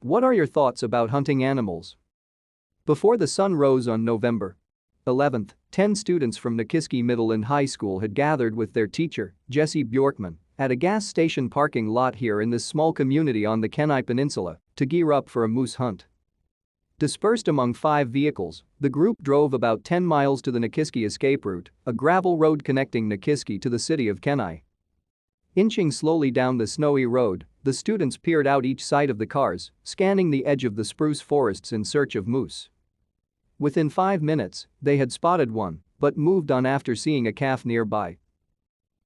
What are your thoughts about hunting animals? Before the sun rose on November 11th, 10 students from Nikiski Middle and High School had gathered with their teacher, Jesse Bjorkman, at a gas station parking lot here in this small community on the Kenai Peninsula to gear up for a moose hunt. Dispersed among 5 vehicles, the group drove about 10 miles to the Nikiski Escape Route, a gravel road connecting Nikiski to the city of Kenai. Inching slowly down the snowy road, the students peered out each side of the cars, scanning the edge of the spruce forests in search of moose. Within 5 minutes, they had spotted one, but moved on after seeing a calf nearby.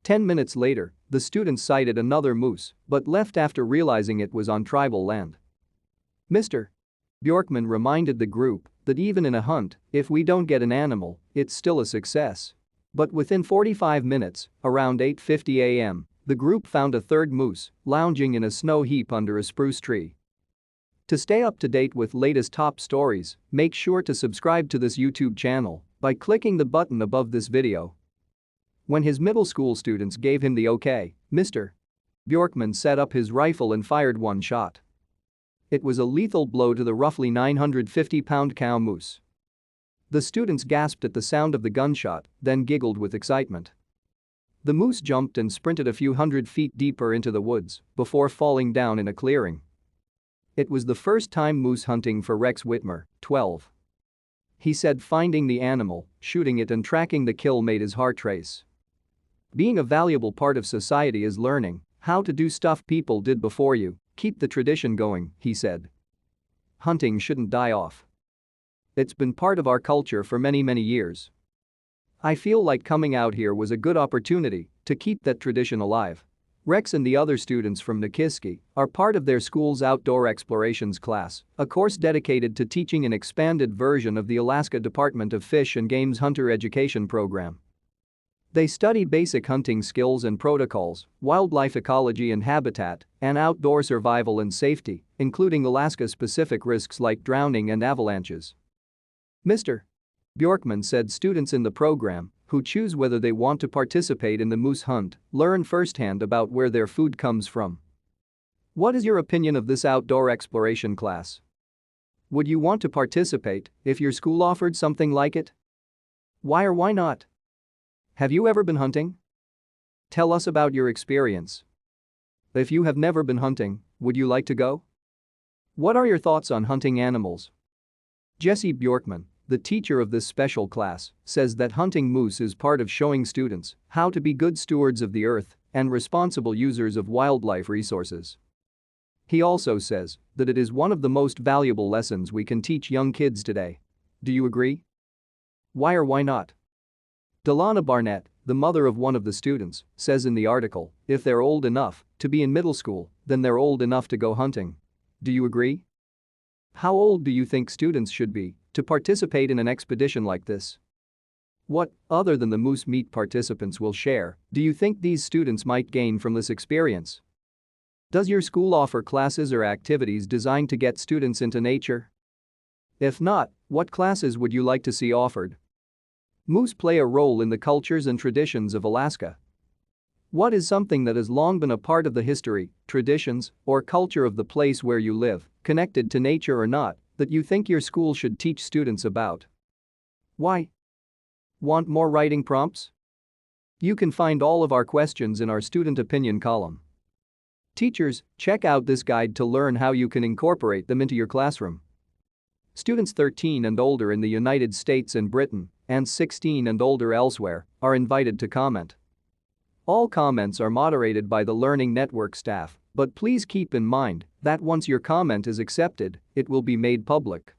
10 minutes later, the students sighted another moose, but left after realizing it was on tribal land. Mr. Bjorkman reminded the group that even in a hunt, if we don't get an animal, it's still a success. But within 45 minutes, around 8:50 a.m., the group found a third moose lounging in a snow heap under a spruce tree. To stay up to date with latest top stories, make sure to subscribe to this YouTube channel by clicking the button above this video. When his middle school students gave him the okay, Mr. Bjorkman set up his rifle and fired one shot. It was a lethal blow to the roughly 950-pound cow moose. The students gasped at the sound of the gunshot, then giggled with excitement. The moose jumped and sprinted a few hundred feet deeper into the woods before falling down in a clearing. It was the first time moose hunting for Rex Whitmer, 12. He said finding the animal, shooting it and tracking the kill made his heart race. Being a valuable part of society is learning how to do stuff people did before you, keep the tradition going, he said. Hunting shouldn't die off. It's been part of our culture for many years. I feel like coming out here was a good opportunity to keep that tradition alive. Rex and the other students from Nikiski are part of their school's Outdoor Explorations class, a course dedicated to teaching an expanded version of the Alaska Department of Fish and Game's hunter education program. They study basic hunting skills and protocols, wildlife ecology and habitat, and outdoor survival and safety, including Alaska-specific risks like drowning and avalanches. Mr. Bjorkman said students in the program, who choose whether they want to participate in the moose hunt, learn firsthand about where their food comes from. What is your opinion of this outdoor exploration class? Would you want to participate if your school offered something like it? Why or why not? Have you ever been hunting? Tell us about your experience. If you have never been hunting, would you like to go? What are your thoughts on hunting animals? Jesse Bjorkman, the teacher of this special class, says that hunting moose is part of showing students how to be good stewards of the earth and responsible users of wildlife resources. He also says that it is one of the most valuable lessons we can teach young kids today. Do you agree? Why or why not? Delana Barnett, the mother of one of the students, says in the article, if they're old enough to be in middle school, then they're old enough to go hunting. Do you agree? How old do you think students should be to participate in an expedition like this? What, other than the moose meat participants will share, do you think these students might gain from this experience? Does your school offer classes or activities designed to get students into nature? If not, what classes would you like to see offered? Moose play a role in the cultures and traditions of Alaska. What is something that has long been a part of the history, traditions, or culture of the place where you live, connected to nature or not, that you think your school should teach students about? Why? Want more writing prompts? You can find all of our questions in our student opinion column. Teachers, check out this guide to learn how you can incorporate them into your classroom. Students 13 and older in the United States and Britain, and 16 and older elsewhere, are invited to comment. All comments are moderated by the Learning Network staff, but please keep in mind that once your comment is accepted, it will be made public.